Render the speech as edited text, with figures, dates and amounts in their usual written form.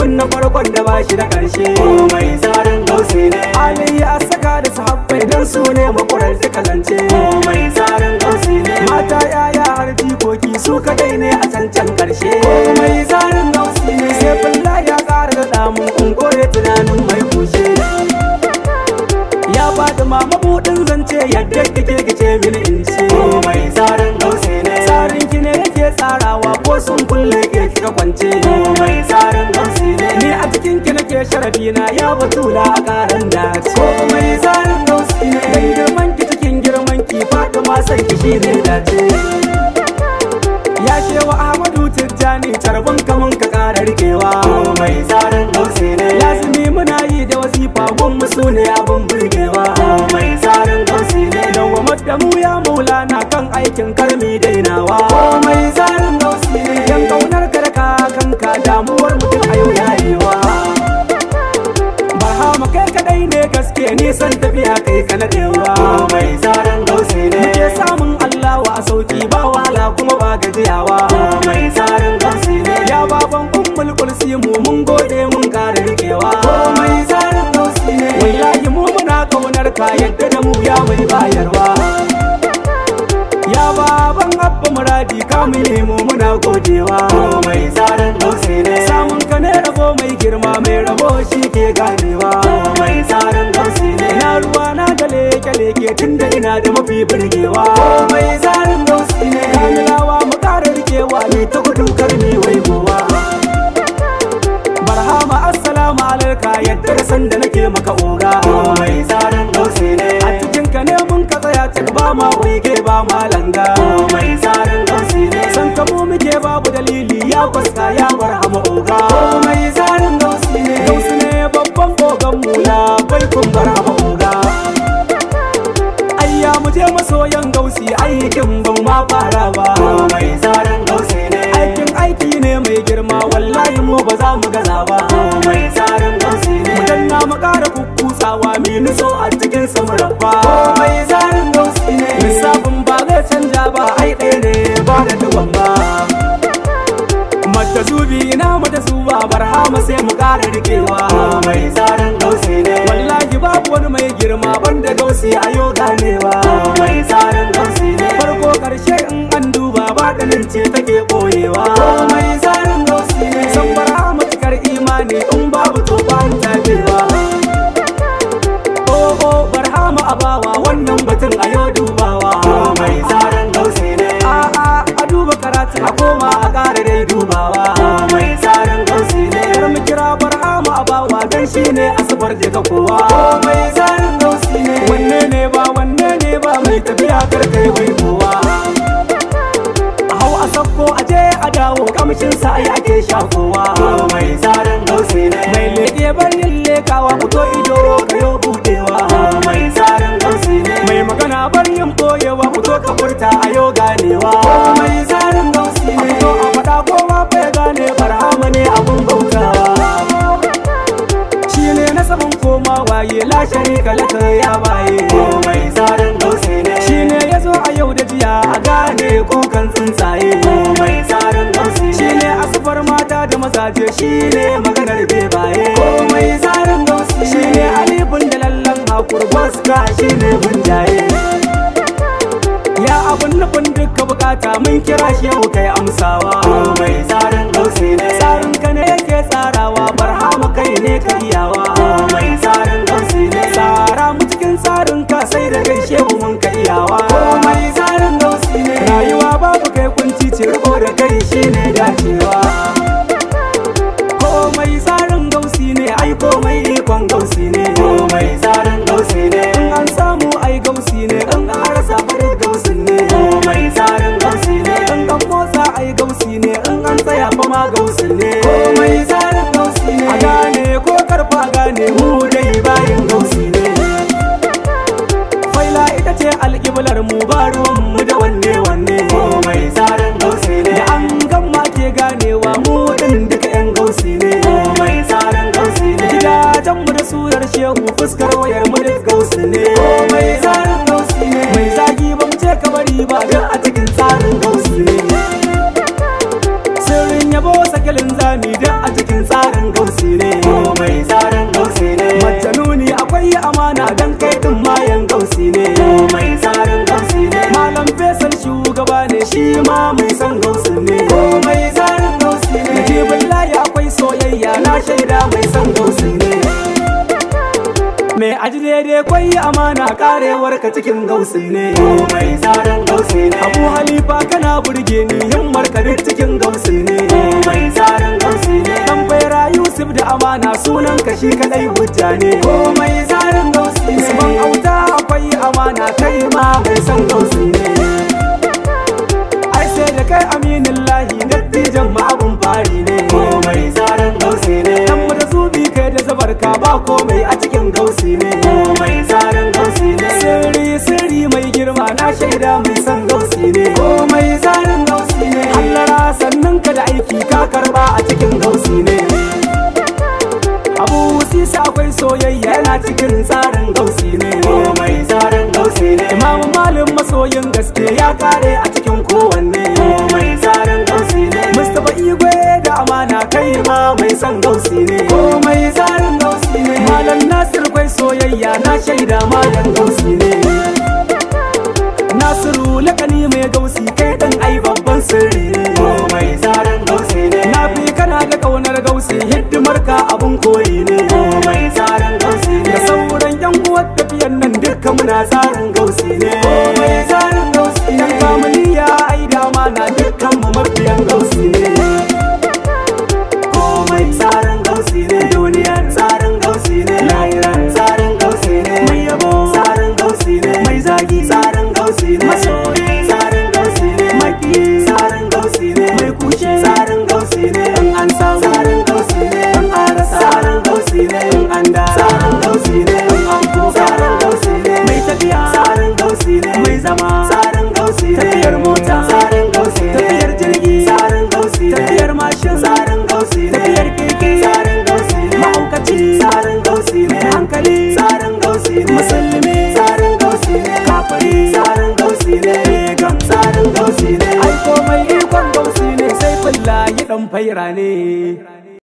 kunna farkon da ba shi da karshe. Komai tsarin gausi ne. Ali ya saka da sahabbai dan su ne makwarar duka zance. Komai tsarin gausi ne. Mata yaya har jikoki su kadai ne a cancan karshe. Komai tsarin gausi ne. Sai fulla ya ƙara da damun kore tunanin mai kushe. Ya bada ma mabuɗin zance yadda kike kice mini in ce. Komai tsarin gausi ne. Tsarin ki ne yake tsarawa ko sun kulle ke kika kwance. Komai tsarin gausi ne. Ni a cikin ki nake sharafi na ya batula a karan dace. Komai tsarin gausi ne. Dan girman ki cikin girman ki Fatima sai ki shine dace. Ya shewa Ahmadu Tijjani tarbin kamun ka ƙara rikewa. Komai tsarin gausi ne. Lazimi muna yi da wasifa gun musu ne abin burgewa. Komai tsarin gausi ne. Dawwamar da mu ya maulana kan aikin karmi dainawa. Komai tsarin gausi ne. Yan kaunar karka kanka damuwar mutum a yau yayewa. Barhama kai kadai ne gaske nisan tafiya kai ka nadewa. Komai tsarin gausi ne. Muke samun Allah wa a sauki ba wahala kuma ba gajiyawa. Komai tsarin gausi ne. Ya baban ummul kulsi mu mun gode mun kare rikewa. Komai tsarin gausi ne. Wallahi mu muna kaunar ka yadda da mu ya mai bayarwa. Ya baban abba muradi kamile mu muna godewa. Komai tsarin gausi ne. Samun ka ne rabo mai girma mai rabo shi ke ganewa. Komai tsarin gausi ne. Ina ruwa na da leke-leke tun da ina da mafi birgewa. Komai tsarin gausi ne. Kamilawa mu ƙara rikewa ne ta gudun karni wai gowa. Barhama assalamu alaika yadda da sanda nake maka oga. Komai tsarin gausi ne. A cikin ka ne mun ka tsaya cik ba ma waige ba ma langa. Komai tsarin gausi ne. San ka mu muke babu dalili ya kwaska ya Barhama oga. Komai tsarin gausi ne. Gausu ne babban ogan mula bai kun Barhama oga. Ayya mu je masoyan gausi aikin ban ma fara ba. Komai tsarin gausi ne. Aikin aiki ne mai girma wallahi mu ba za mu gaza ba. Komai tsarin gausi ne. Mu danna mu ƙara kukkutsawa mi nutso a cikin samurabba. Komai tsarin gausi ne. Lissafin ba zai canja ba ai ɗaya ne ba da duban ba. Mata zubi ina mata zuba Barhama sai mu ƙara rikewa. Komai tsarin gausi ne. Wallahi babu wani mai girma banda gausi a yau ganewa. Komai tsarin gausi ne. Farko ƙarshe in an duba baɗinin ce take ɓoyewa. Komai tsarin gausi ne. San Barhama cikar imani in babu to ba an tabewa. Oh Barhama abawa wannan batun a yau dubawa. Komai tsarin gausi ne. A'a a duba karatu a koma a ƙara dai dubawa. Komai tsarin gausi ne. Kar mu kira Barhama abawa dan shi ne asabar da ka kowa. Komai tsarin gausi ne. Wanne ne ba mai tafiya kar kai bai kowa. A hau a sakko a je a dawo kamshin sa ai ake shakowa. Komai tsarin gausi ne. Mai leƙe barin lekawa fito ido kayo budewa. Komai tsarin gausi ne. Mai magana barin boyewa fito ka furta a yau ganewa. Komai tsarin gausi A ne. fito a faɗa kowa bai gane Barhama ne abun bautawa. Shi ne na saman koma waye la sharika laka ya baye. Komai tsarin gausi ne. Shi ne ya zo a yau da jiya a gane kukan tsuntsaye. Komai tsarin gausi ne. Shi ne asufar mata da mazaje shi ne maganar bebaye. Komai tsarin gausi ne. Shi ne alifin da lallan hakur baska shi ne bunjaye. Ya abun nufin duka bukata mun kira shi yau kai amsawa. Komai tsarin gausi ne. Tsarin ka ne yake tsarawa Barhama kai ne ka iyawa. Komai tsarin gausi ne. Tsara mu cikin tsarin ka sai da gaishe mu mun ka iyawa. Komai tsarin gausi ne. Rayuwa babu kai kunci ce riko da kai shi ne dacewa. Komai tsarin gausi ne ai komai ikon gausi ne. Komai tsarin gausi ne. In an samu ai gausi ne in an rasa farin gausin ne. Komai tsarin gausi ne. In an motsa ai gausi ne in an tsaya fa ma gausin ne. Komai tsarin gausi ne. A gane ko karfa gane mu dai bayin gausi ne. Faila ita ce alƙiblar mu ba ruwan mu da wanne wanne. Komai tsarin gausi ne. Da an gamma ke ganewa mu din duka yan gausi ne. Komai tsarin gausi ne. Gidajen mu da surar shehu fuskar wayar mu duk gausi ne. Komai tsarin gausi ne. Mai zagi ba mu ce kabari ba duk a cikin tsarin gausi ne. Sirrin yabo sakelin zami duk a cikin tsarin gausi ne shi ma mai son gausin ne. komai tsarin gausi ne. Najibullahi akwai soyayya na shaida mai son gausin ne. Mai aji daidai kwai amana karewar ka cikin gausin ne. komai tsarin gausi ne. Abu Halifa kana burge ni himmar ka duk cikin gausin ne. komai tsarin gausi ne. Dan Baira Yusuf da amana sunan ka shi kadai hujja ne. komai tsarin gausi ne. Usman Auta akwai amana kai ma mai son gausin ne. Ai sai da kai aminin lahi dattijan ma abun fari ne. komai tsarin gausi ne. Dan mu da zubi kai da zabarka ba komai a cikin gausi ne. komai tsarin gausi ne. Sirri mai girma na shaida mai son gausi ne. komai tsarin gausi ne. Hallara sannan ka da aiki ka karba a cikin gausi ne. Abu Sisi akwai soyayya yana cikin tsarin gausi ne. komai tsarin gausi ne. Imamu Malam masoyin gaske ya kare a cikin kowanne. komai tsarin gausi ne. Mustapha Igwe da amana kai ma mai son gausi ne. komai tsarin gausi ne. Malam Nasir kwai soyayya na shaida malam gausi ne. Nasiru lakani mai gausi kai dan ai babban sirri ne. komai tsarin gausi ne. Na fi kana da kaunar gausi hidimar ka abun koyi ne. komai tsarin gausi ne. Da sauran yan uwar tafiyan nan dukkan muna tsarin gausi ne. komai tsarin gausi ne. Yan familiya ai dama na dukkan mu mabiyan gausi ne. komai tsarin gausi ne. Duniyar tsarin gausi ne. lahiran tsarin gausi ne. mai yabo tsarin gausi ne. mai zagi tsarin gausi ne. masoyi tsarin gausi ne. maki tsarin gausi ne. mai kushe tsarin gausi ne. in an samu tsarin gausi ne. in an rasa tsarin gausi ne. in an da tsarin gausi ne. in an kuka tsarin gausi ne. mai tafiya tsarin gausi ne. mai zama tsarin gausi ne. tafiyar mota tsarin gausi ne. tafiyar jirgi tsarin gausi ne. tafiyar mashin tsarin gausi ne. tafiyar keke tsarin gausi ne. mahaukaci tsarin gausi ne. mai hankali tsarin gausi ne. musulmi tsarin gausi ne. kafiri tsarin gausi ne. vegan tsarin gausi ne. ai komai ikon gausi ne sai fulla yi dan faira ne.